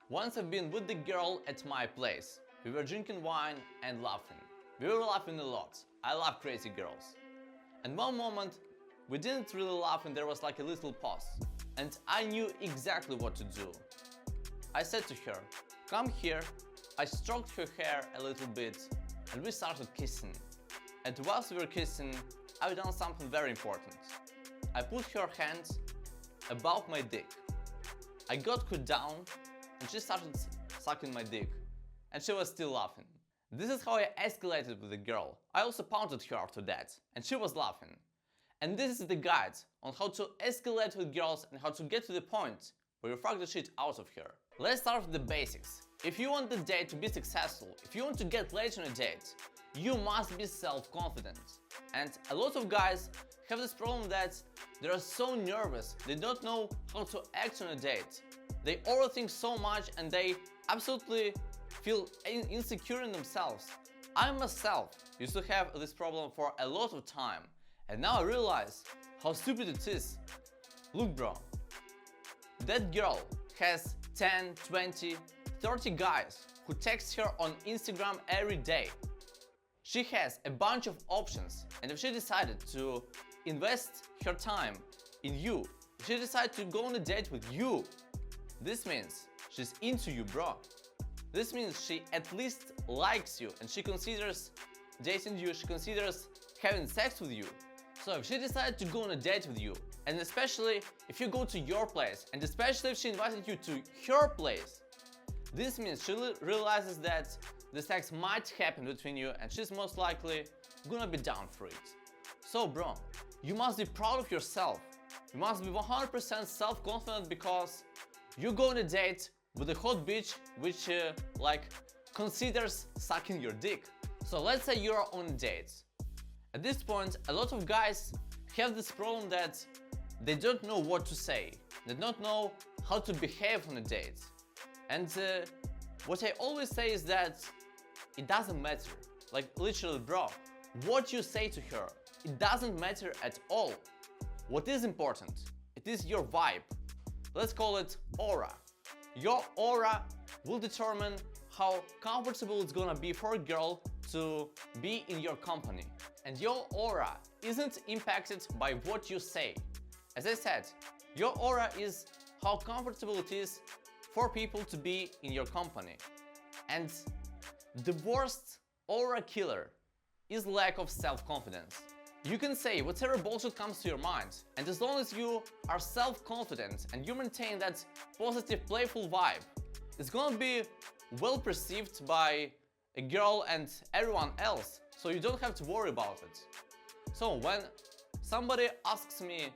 Once I've been with the girl at my place. We were drinking wine and laughing. We were laughing a lot. I love crazy girls. And one moment we didn't really laugh and there was like a little pause. And I knew exactly what to do. I said to her, "Come here." I stroked her hair a little bit and we started kissing. And whilst we were kissing, I've done something very important. I put her hands above my dick. I got her down and she started sucking my dick. And she was still laughing. This is how I escalated with the girl. I also pounded her after that and she was laughing. And this is the guide on how to escalate with girls and how to get to the point where you fuck the shit out of her. Let's start with the basics. If you want the date to be successful, if you want to get laid on a date, you must be self-confident. And a lot of guys have this problem that they are so nervous, they don't know how to act on a date. They overthink so much and they absolutely feel insecure in themselves. I myself used to have this problem for a lot of time, and now I realize how stupid it is. Look bro, that girl has 10, 20, 30 guys who text her on Instagram every day. She has a bunch of options, and if she decided to invest her time in you, if she decided to go on a date with you, this means she's into you, bro. This means she at least likes you and she considers dating you, she considers having sex with you. So if she decided to go on a date with you, and especially if you go to your place, and especially if she invited you to her place, this means she realizes that the sex might happen between you and she's most likely gonna be down for it. So bro, you must be proud of yourself. You must be 100% self-confident because you go on a date with a hot bitch which considers sucking your dick. So let's say you're on a date. At this point, a lot of guys have this problem that they don't know what to say. They don't know how to behave on a date. And what I always say is that it doesn't matter. Like literally bro, what you say to her, it doesn't matter at all. What is important? It is your vibe. Let's call it aura. Your aura will determine how comfortable it's gonna be for a girl to be in your company. And your aura isn't impacted by what you say. As I said, your aura is how comfortable it is for people to be in your company. And the worst aura killer is lack of self-confidence. You can say whatever bullshit comes to your mind, and as long as you are self-confident and you maintain that positive, playful vibe, it's gonna be well perceived by a girl and everyone else, so you don't have to worry about it. So when somebody asks me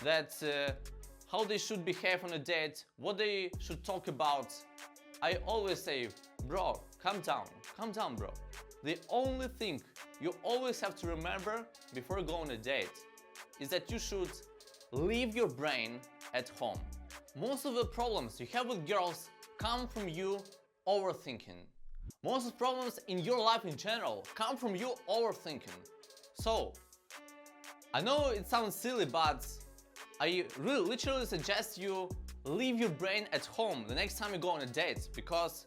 that how they should behave on a date, what they should talk about, I always say, bro, calm down bro. The only thing you always have to remember before going on a date is that you should leave your brain at home. Most of the problems you have with girls come from you overthinking. Most of the problems in your life in general come from you overthinking. So, I know it sounds silly, but I really literally suggest you leave your brain at home the next time you go on a date, because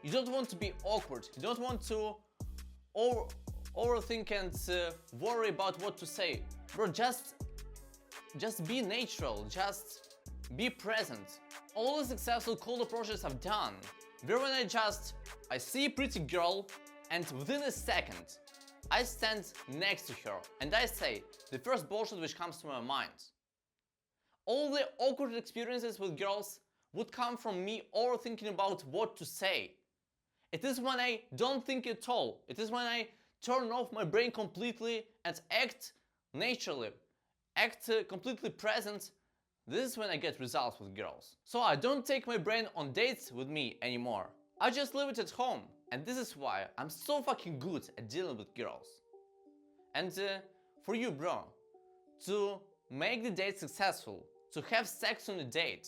you don't want to be awkward, you don't want to overthink and worry about what to say. Bro, just be natural, just be present. All the successful cold approaches I've done were when I see a pretty girl and within a second I stand next to her and I say the first bullshit which comes to my mind. All the awkward experiences with girls would come from me overthinking about what to say. It is when I don't think at all. It is when I turn off my brain completely and act naturally, act completely present. This is when I get results with girls. So I don't take my brain on dates with me anymore. I just leave it at home. And this is why I'm so fucking good at dealing with girls. And for you, bro, to make the date successful, to have sex on a date,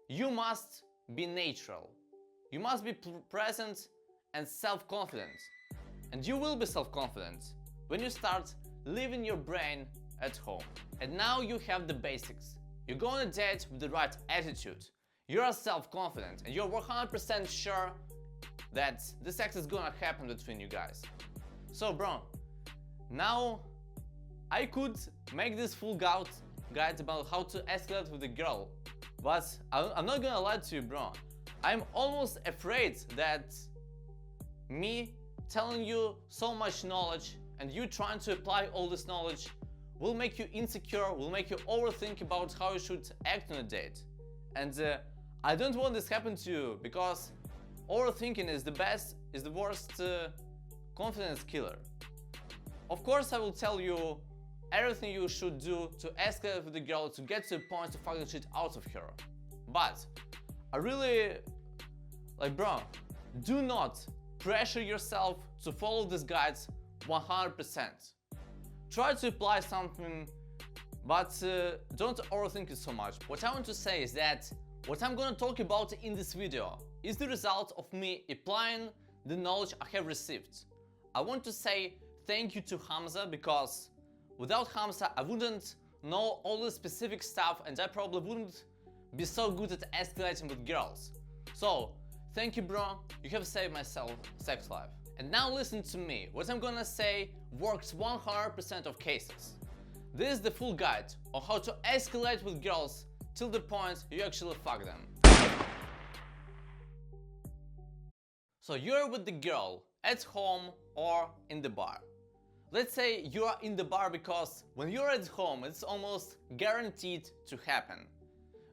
you must be natural. You must be present and self-confident. And you will be self-confident when you start leaving your brain at home. And now you have the basics. You go on a date with the right attitude. you're self-confident and you're 100% sure that the sex is gonna happen between you guys. So bro, now I could make this full guide about how to escalate with a girl, but I'm not gonna lie to you, bro. I'm almost afraid that me telling you so much knowledge and you trying to apply all this knowledge will make you insecure, will make you overthink about how you should act on a date. And I don't want this to happen to you, because overthinking is the worst confidence killer. Of course I will tell you everything you should do to escalate with the girl to get to a point to fuck the shit out of her. But I really, bro, do not pressure yourself to follow these guides 100%. Try to apply something, but don't overthink it so much. What I want to say is that what I'm gonna talk about in this video is the result of me applying the knowledge I have received. I want to say thank you to Hamza, because without Hamza I wouldn't know all the specific stuff and I probably wouldn't be so good at escalating with girls. So thank you, bro, you have saved my sex life. And now listen to me, what I'm gonna say works 100% of cases. This is the full guide on how to escalate with girls till the point you actually fuck them. So you're with the girl at home or in the bar. Let's say you are in the bar, because when you're at home it's almost guaranteed to happen.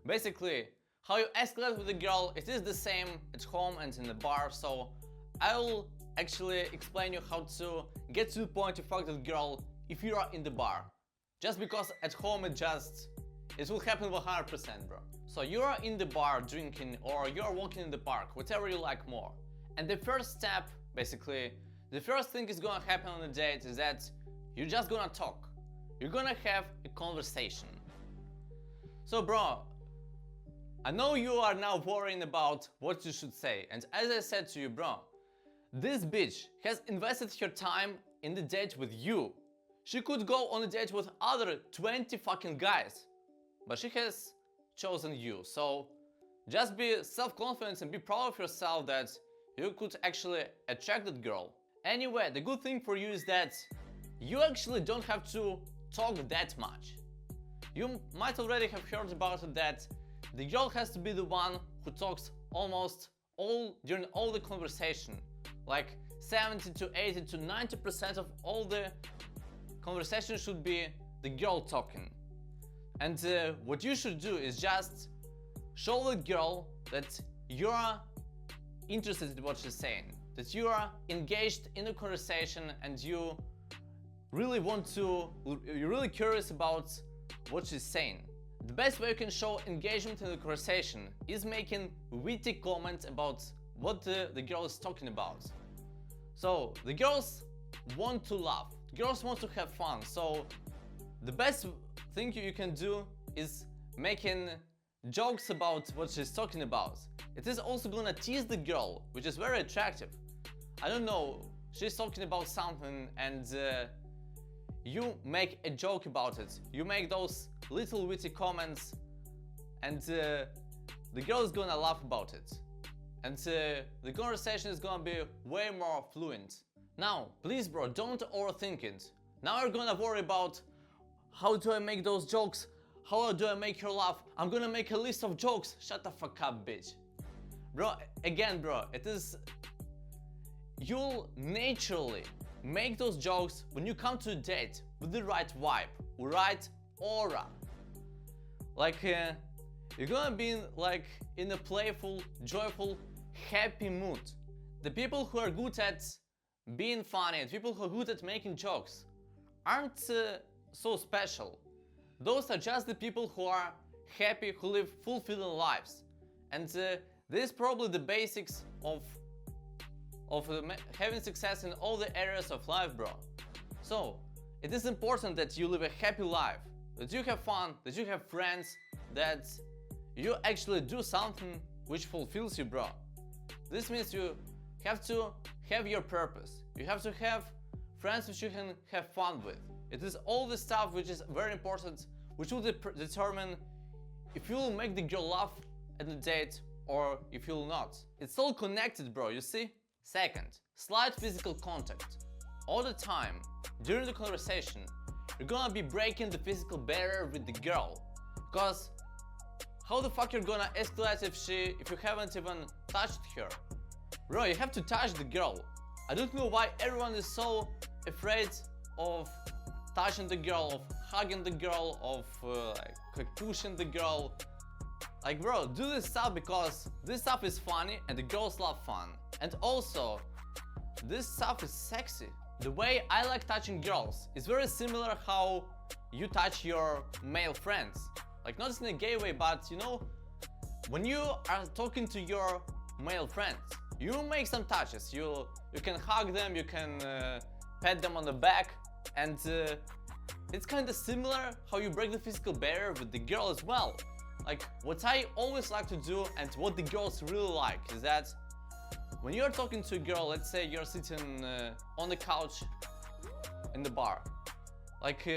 Basically, how you escalate with a girl, it is the same at home and in the bar, so I'll actually explain you how to get to the point to fuck that girl if you are in the bar. Just because at home it will happen 100%, bro. So you are in the bar drinking, or you are walking in the park, whatever you like more. And the first step, basically, the first thing is gonna happen on a date is that you're just gonna talk. You're gonna have a conversation. So bro, I know you are now worrying about what you should say, and as I said to you, bro, this bitch has invested her time in the date with you. She could go on a date with other 20 fucking guys, but she has chosen you. So just be self-confident and be proud of yourself that you could actually attract that girl. Anyway, the good thing for you is that you actually don't have to talk that much. You might already have heard about it that the girl has to be the one who talks almost during all the conversation. Like 70 to 80 to 90% of all the conversation should be the girl talking. And what you should do is just show the girl that you're interested in what she's saying, that you are engaged in a conversation and you're really curious about what she's saying. The best way you can show engagement in the conversation is making witty comments about what the girl is talking about. So the girls want to laugh, the girls want to have fun, so the best thing you can do is making jokes about what she's talking about. It is also gonna tease the girl, which is very attractive. I don't know, she's talking about something and you make a joke about it. You make those little witty comments and the girl is gonna laugh about it. And the conversation is gonna be way more fluent. Now, please bro, don't overthink it. Now you're gonna worry about how do I make those jokes? How do I make her laugh? I'm gonna make a list of jokes. Shut the fuck up, bitch. Bro, again bro, you'll naturally make those jokes when you come to a date with the right vibe, right aura. Like you're gonna be in a playful, joyful, happy mood. The people who are good at being funny and people who are good at making jokes aren't so special. Those are just the people who are happy, who live fulfilling lives. And this is probably the basics of having success in all the areas of life, bro. So it is important that you live a happy life, that you have fun, that you have friends, that you actually do something which fulfills you, bro. This means you have to have your purpose. You have to have friends which you can have fun with. It is all the stuff which is very important, which will determine if you will make the girl laugh at the date or if you'll not. It's all connected, bro, you see? Second, slight physical contact. All the time, during the conversation, you're gonna be breaking the physical barrier with the girl. Cause how the fuck you're gonna escalate if you haven't even touched her? Bro, you have to touch the girl. I don't know why everyone is so afraid of touching the girl, of hugging the girl, of like pushing the girl. Like, bro, do this stuff because this stuff is funny and the girls love fun. And also, this stuff is sexy. The way I like touching girls is very similar how you touch your male friends. Like, not in a gay way, but you know, when you are talking to your male friends, you make some touches. You can hug them, you can pat them on the back, and it's kind of similar how you break the physical barrier with the girl as well. Like, what I always like to do and what the girls really like is that when you're talking to a girl, let's say you're sitting on the couch in the bar, like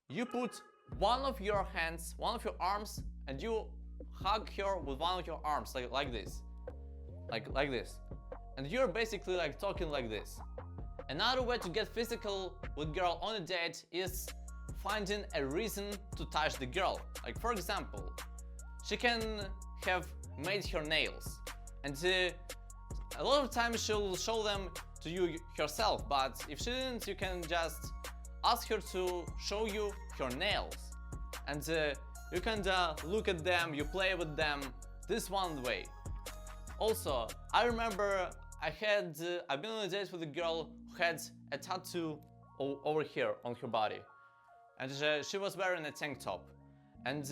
you put one of your hands, one of your arms, and you hug her with one of your arms, like this, like this, and you're basically like talking like this. Another way to get physical with girl on a date is finding a reason to touch the girl. Like, for example, she can have made her nails, and a lot of times she'll show them to you herself, but if she didn't, you can just ask her to show you her nails, and you can look at them, you play with them, this one way. Also, I remember I've been on a date with a girl who had a tattoo over here on her body, and she was wearing a tank top, and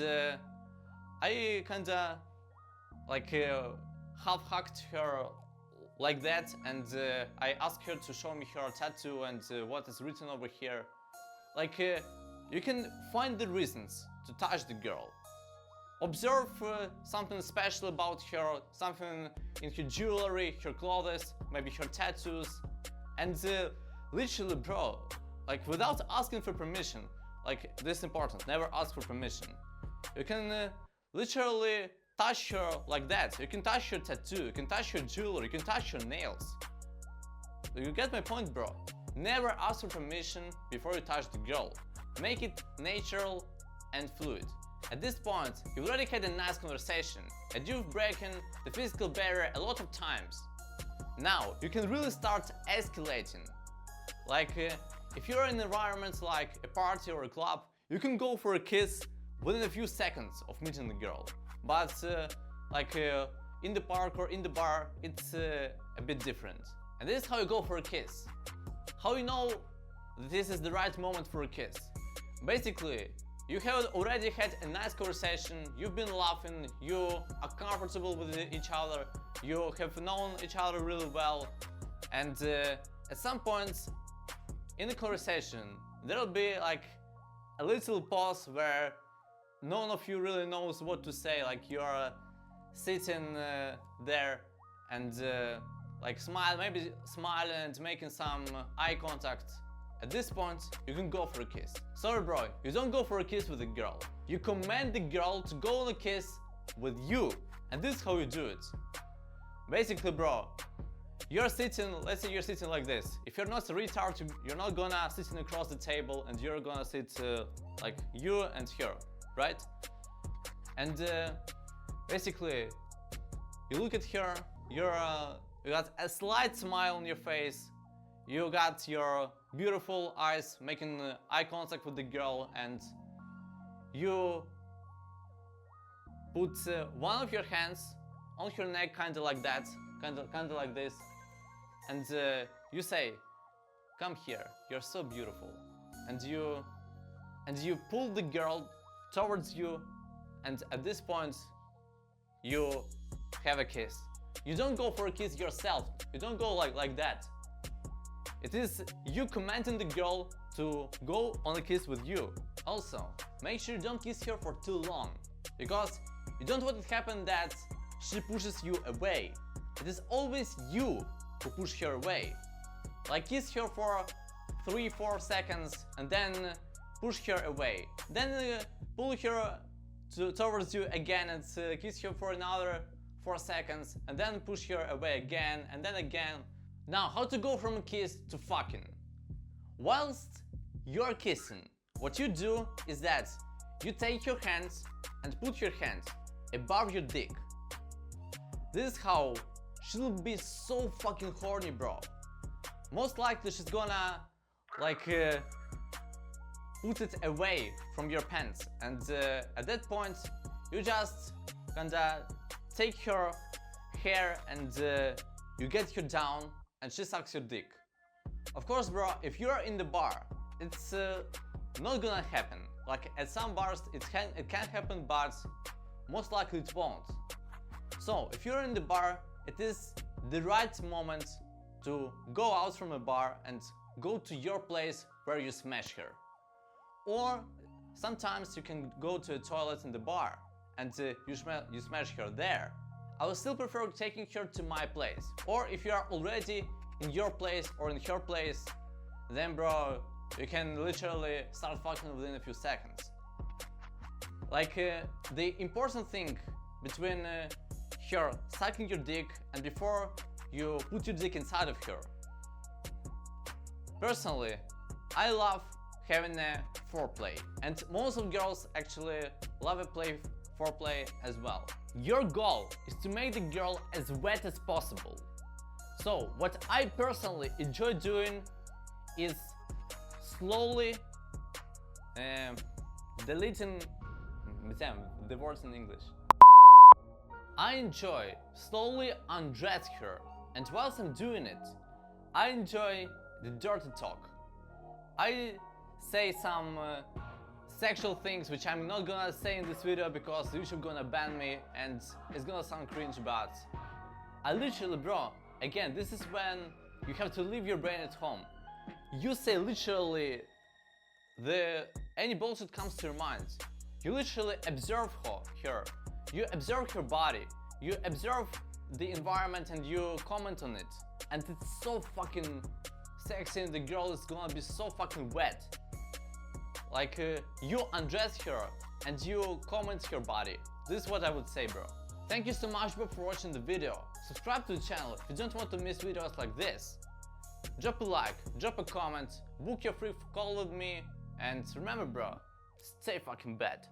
I kinda like half hugged her like that, and I asked her to show me her tattoo and what is written over here. Like, you can find the reasons to touch the girl. Observe something special about her, something in her jewelry, her clothes, maybe her tattoos, and literally, bro, like, without asking for permission, like, this is important, never ask for permission. You can literally touch her like that. You can touch her tattoo, you can touch her jewelry, you can touch her nails. You get my point, bro? Never ask for permission before you touch the girl. Make it natural and fluid. At this point, you've already had a nice conversation and you've broken the physical barrier a lot of times. Now, you can really start escalating. Like, if you're in an environment like a party or a club, you can go for a kiss within a few seconds of meeting the girl. But in the park or in the bar, it's a bit different. And this is how you go for a kiss. How you know this is the right moment for a kiss? Basically, you have already had a nice conversation, you've been laughing, you are comfortable with each other, you have known each other really well, and at some point in the conversation, there'll be like a little pause where none of you really knows what to say. Like, you're sitting there and maybe smiling and making some eye contact. At this point, you can go for a kiss. Sorry, bro, you don't go for a kiss with a girl. You command the girl to go on a kiss with you, and this is how you do it. Basically, bro, you're sitting, let's say you're sitting like this. If you're not a retard, you're not gonna sit across the table and you're gonna sit like you and her, right? And basically, you look at her, you got a slight smile on your face, you got your beautiful eyes making eye contact with the girl, and you put one of your hands on her neck, kinda like that, kinda like this, and you say, "Come here, you're so beautiful," and you pull the girl towards you, and at this point you have a kiss. You don't go for a kiss yourself, you don't go like that. It is you commanding the girl to go on a kiss with you. Also, make sure you don't kiss her for too long, because you don't want it to happen that she pushes you away. It is always you who push her away. Like, kiss her for 3-4 seconds and then push her away. Then pull her towards you again and kiss her for another 4 seconds and then push her away again and then again. Now, how to go from a kiss to fucking? Whilst you're kissing, what you do is that you take your hands and put your hands above your dick. This is how she'll be so fucking horny, bro. Most likely she's gonna like put it away from your pants, and at that point you just kinda take her hair and you get her down and she sucks your dick. Of course, bro, if you're in the bar, it's not gonna happen. Like at some bars it can happen, but most likely it won't. So if you're in the bar, it is the right moment to go out from a bar and go to your place where you smash her. Or sometimes you can go to a toilet in the bar and you smash her there. I would still prefer taking her to my place. Or if you are already in your place or in her place, then bro, you can literally start fucking within a few seconds. Like the important thing between her sucking your dick and before you put your dick inside of her. Personally, I love having a foreplay, and most of girls actually love a foreplay as well. Your goal is to make the girl as wet as possible. So what I personally enjoy doing is slowly deleting the words in English. I enjoy slowly undress her, and whilst I'm doing it, I enjoy the dirty talk. I say some sexual things which I'm not gonna say in this video because YouTube gonna ban me and it's gonna sound cringe, but I literally, bro, again, this is when you have to leave your brain at home. You say literally any bullshit comes to your mind. You literally observe her. You observe her body. You observe the environment and you comment on it. And it's so fucking sexy and the girl is gonna be so fucking wet. Like you undress her and you comment her body. This is what I would say, bro. Thank you so much, bro, for watching the video. Subscribe to the channel if you don't want to miss videos like this. Drop a like, drop a comment, book your free call with me, and remember, bro, stay fucking bad.